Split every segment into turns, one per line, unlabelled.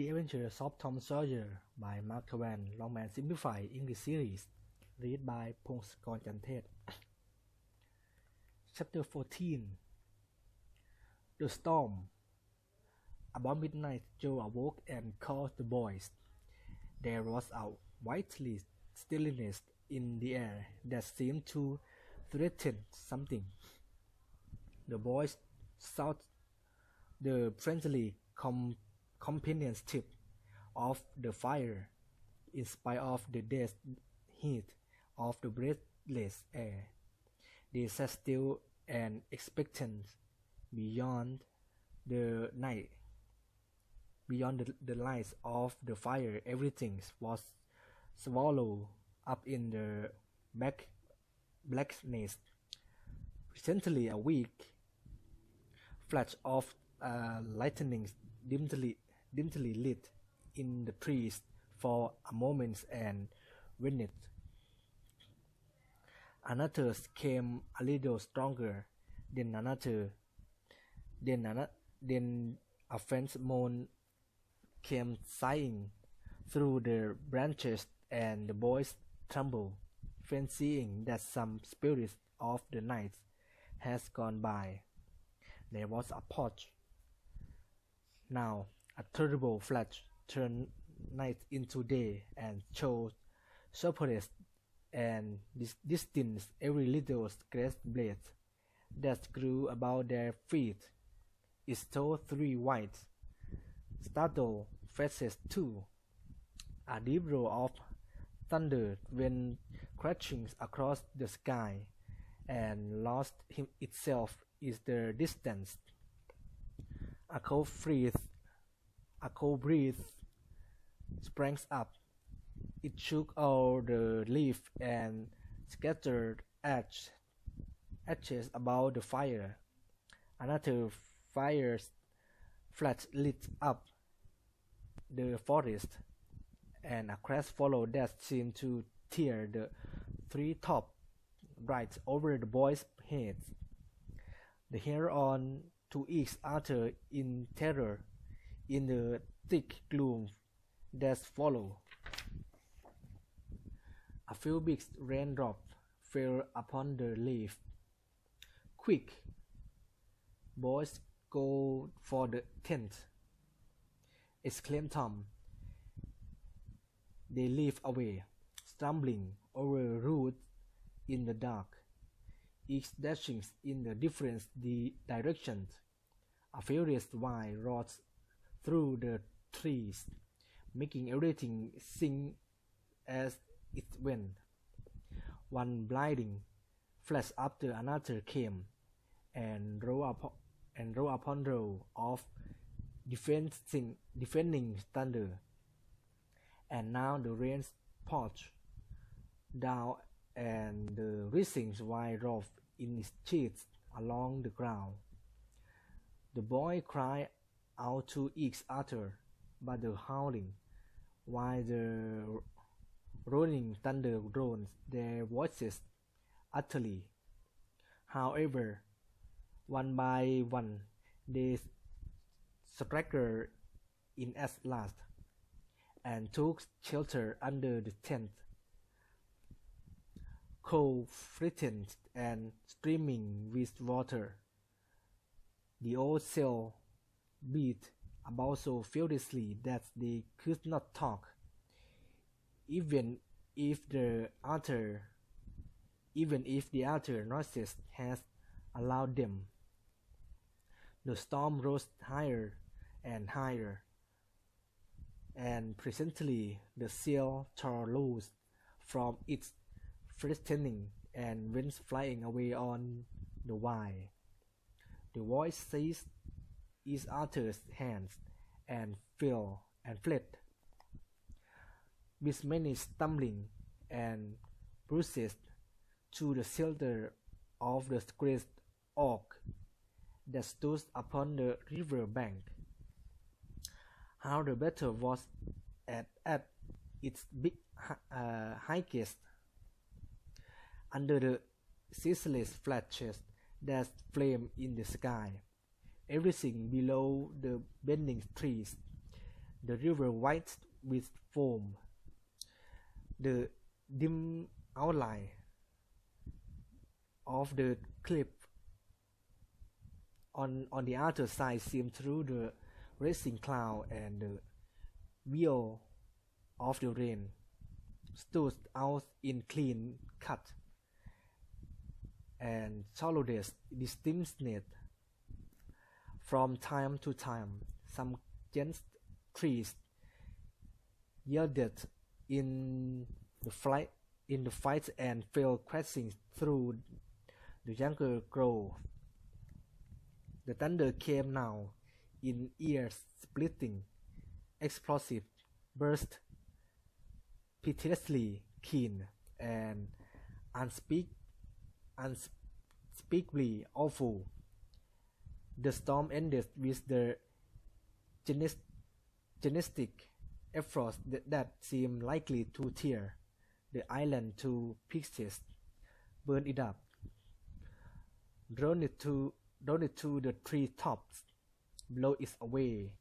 The Adventures of Tom Sawyer by Mark Twain Longman Simplified English Series. Read by Pongsakorn Chantet. Chapter 14. The Storm. About midnight, Joe awoke and called the boys. There was a white stillness in the air that seemed to threaten something. The boys sought the friendly companionship of the fire, in spite of the death heat of the breathless air. They sat still and expectant. Beyond the lights of the fire, everything was swallowed up in the blackness. Presently, a weak flash of lightning dimly lit in the trees for a moment and vanished. Another came a little stronger, then another. Then a faint moan came sighing through the branches, and the boys trembled, fancying that some spirit of the night has gone by. There was a pause. Now a terrible flash turned night into day and showed surprised and distinct every little grass blade that grew about their feet. It showed three white, startled faces too. A deep roar of thunder went crashing across the sky, and lost itself in the distance. A cold breeze sprang up. It shook all the leaves and scattered ashes about the fire. Another fire flash lit up the forest, and a crash followed that seemed to tear the treetop right over the boys' heads. They held on to each other in terror in the thick gloom that followed. A few big raindrops fell upon the leaf. "Quick, boys, go for the tent!" exclaimed Tom. They leaped away, stumbling over roots in the dark, each dashing in a different direction. A furious wind roared through the trees, making everything sing as it went. One blinding flash after another came, and row upon row of defending thunder. And now the rain poured down, and the rising wind rolled in its sheets along the ground. The boys cried out to each other, but the howling, while the rolling thunder drowned their voices utterly. However, one by one they straggled in at last, and took shelter under the tent. Cold, frightened, and streaming with water, the old sail beat about so furiously that they could not talk, even if the other noises had allowed them. The storm rose higher and higher, and presently the sail tore loose from its fastening and went flying away on the wind. The boys seized each other's hands and fled, with many stumbling and bruises, to the shelter of the great oak that stood upon the river bank. How the battle was at its highest! Under the ceaseless flashes that flamed in the sky, everything below the bending trees the river white with foam. The dim outline of the cliff on the other side seemed through the racing cloud, and the wheel of the rain stood out in clean cut and solid distinctness. From time to time, some giant trees yielded in the fight and fell crashing through the jungle grove. The thunder came now in ear-splitting, explosive burst, pitilessly keen, and unspeakably awful. The storm ended with the gigantic efforts that seemed likely to tear the island to pieces, burn it up, drown it to the tree tops, blow it away,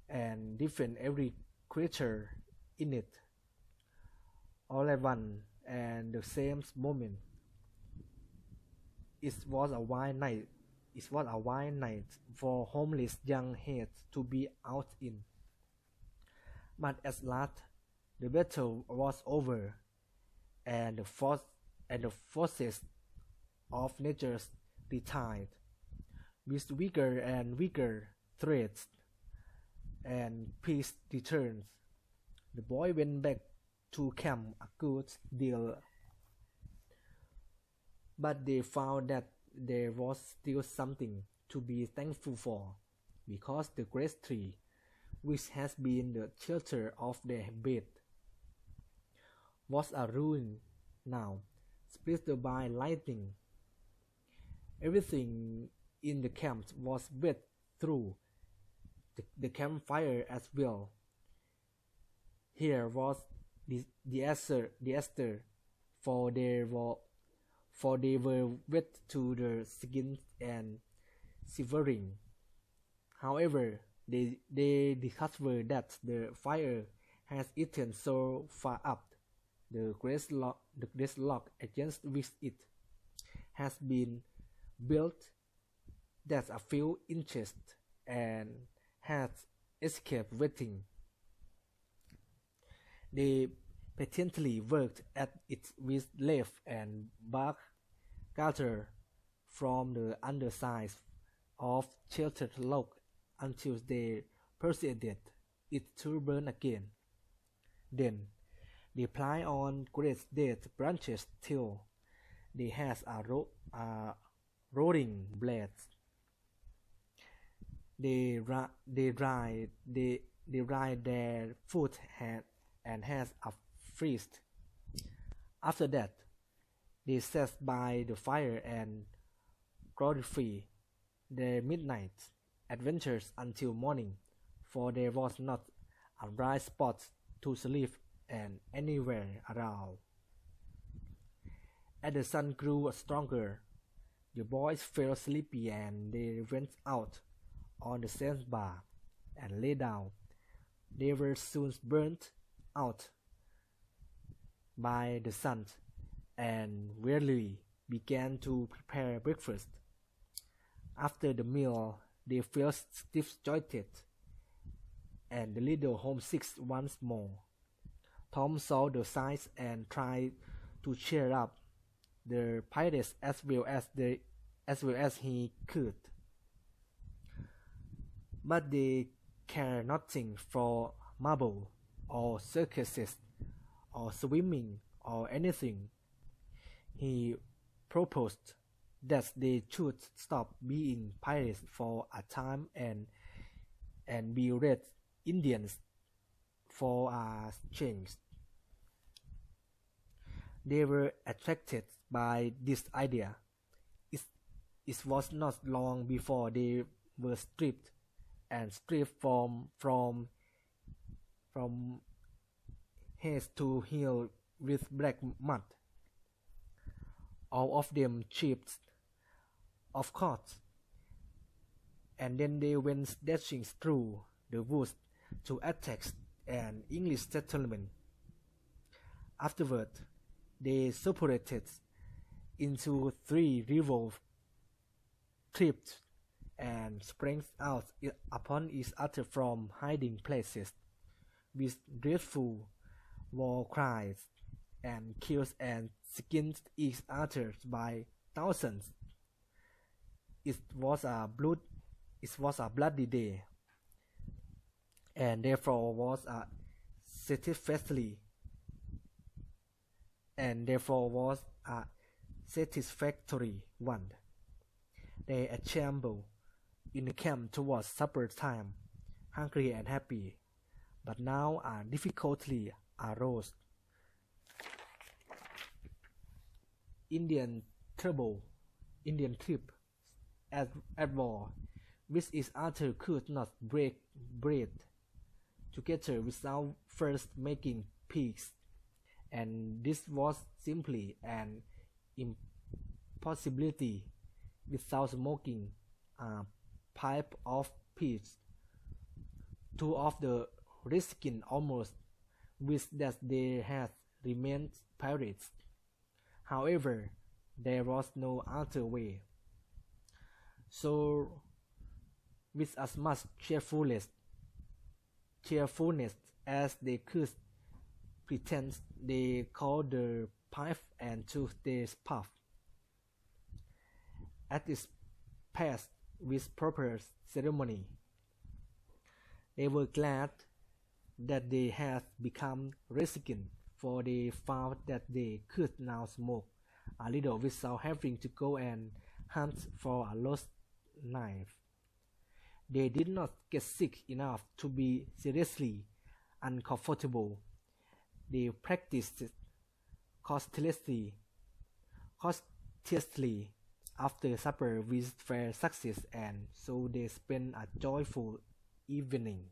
and defend every creature in it, all at one and the same moment. It was a wild night. It was a wild night for homeless young heads to be out in. But at last, the battle was over, and the forces of nature retired, with weaker and weaker threats, and peace returned. The boy went back to camp a good deal, but they found that there was still something to be thankful for, because the great tree, which has been the shelter of their bed, was a ruin now, split by lightning. Everything in the camp was wet through, the campfire as well. Here was the Esther, for they were wet to the skin and shivering. However, they discovered that the fire has eaten so far up the great log against which it has been built that a few inches and has escaped wetting. They patiently worked at it with leaf and bark gathered from the underside of sheltered log until they persuaded it to burn again. Then they piled on great dead branches till they had a roaring blaze. They dried their food and had a feast. After that, they sat by the fire and glorified their midnight adventures until morning, for there was not a bright spot to sleep and anywhere around. As the sun grew stronger, the boys felt sleepy and they went out on the sandbar and lay down. They were soon burnt out by the sun and wearily began to prepare breakfast. After the meal, they felt stiff-jointed and a little homesick once more. Tom saw the signs and tried to cheer up the pirates as well as he could. But they cared nothing for marble or circuses or swimming or anything. He proposed that they should stop being pirates for a time and be Red Indians for a change. They were attracted by this idea. It was not long before they were stripped from head to heel with black mud. All of them chipped, of course, and then they went dashing through the woods to attack an English settlement. Afterward, they separated into 3 rival tribes and sprang out upon each other from hiding places with dreadful war cries, and killed and skinned each other by thousands. It was a bloody day, and therefore was a satisfactory one. They assembled in the camp towards supper time, hungry and happy, but now a difficulty arose. Indian tribes at war with each other could not break bread together without first making peace, and this was simply an impossibility without smoking a pipe of peace. 2 of the redskins almost wished that they had remained pirates. However, there was no other way. So, with as much cheerfulness as they could pretend, they called the pipe and took their puff. As it passed with proper ceremony, they were glad that they had become resident, for they found that they could now smoke a little without having to go and hunt for a lost knife. They did not get sick enough to be seriously uncomfortable. They practiced courteously after supper with fair success, and so they spent a joyful evening.